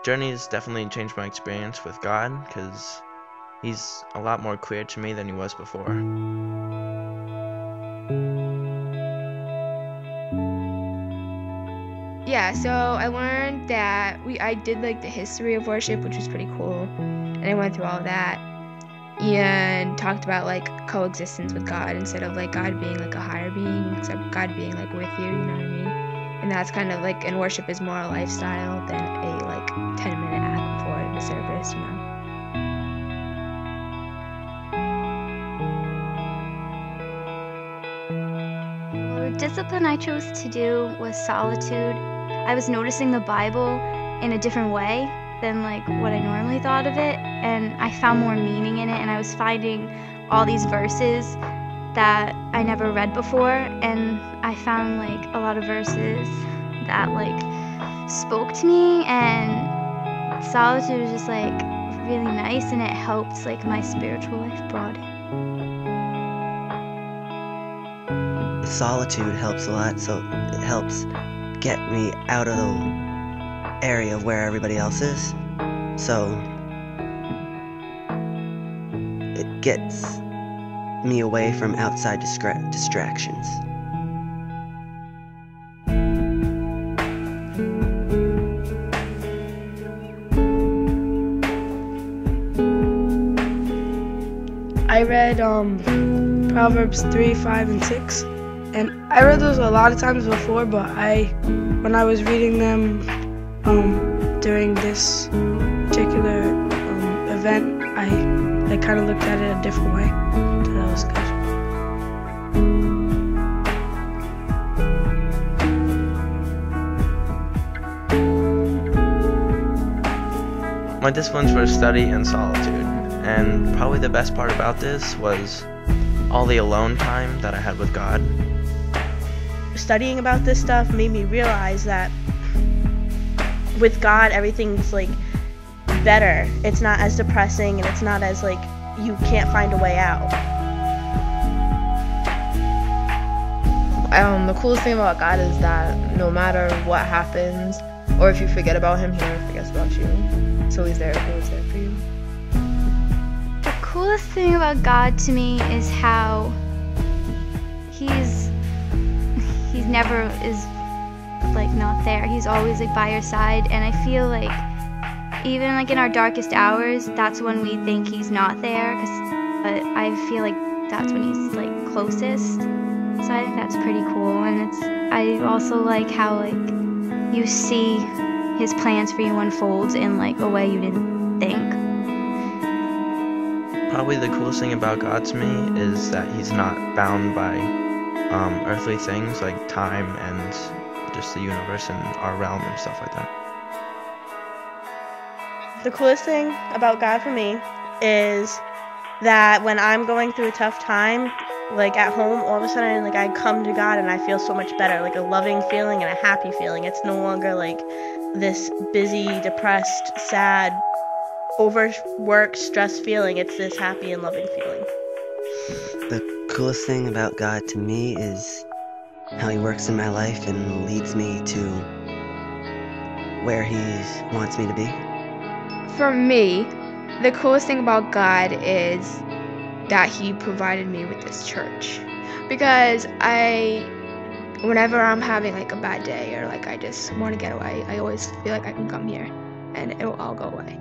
journey has definitely changed my experience with God, because He's a lot more clear to me than He was before. Yeah, so I learned that I did like the history of worship, which was pretty cool, and I went through all of that and talked about like coexistence with God instead of like God being like a higher being, except God being like with you, you know what I mean? And that's kind of like, and worship is more a lifestyle than a like 10-minute act before the service, you know? Well, the discipline I chose to do was solitude. I was noticing the Bible in a different way than like what I normally thought of it, and I found more meaning in it, and I was finding all these verses that I never read before, and I found like a lot of verses that like spoke to me, and solitude was just like really nice, and it helped like my spiritual life broaden. Solitude helps a lot, so it helps get me out of the area where everybody else is. So it gets me away from outside distractions. I read Proverbs 3, 5, and 6, and I read those a lot of times before, but when I was reading them during this particular event, I kind of looked at it a different way. So that was good. My disciplines were study and solitude, and probably the best part about this was all the alone time that I had with God. Studying about this stuff made me realize that with God, everything's like better. It's not as depressing, and it's not as like you can't find a way out. The coolest thing about God is that no matter what happens, or if you forget about Him, He never forgets about you. So He's there for you. The coolest thing about God to me is how he's never is like not there. He's always like by your side, and I feel like even like in our darkest hours, that's when we think He's not there, but I feel like that's when He's like closest. So I think that's pretty cool, and I also like how like you see His plans for you unfold in like a way you didn't think. Probably the coolest thing about God to me is that He's not bound by earthly things like time and just the universe and our realm and stuff like that. The coolest thing about God for me is that when I'm going through a tough time, like at home, all of a sudden like I come to God and I feel so much better, like a loving feeling and a happy feeling. It's no longer like this busy, depressed, sad, overworked, stressed feeling. It's this happy and loving feeling. The coolest thing about God to me is how He works in my life and leads me to where He wants me to be. For me, the coolest thing about God is that He provided me with this church. Because whenever I'm having like a bad day or like I just want to get away, I always feel like I can come here and it'll all go away.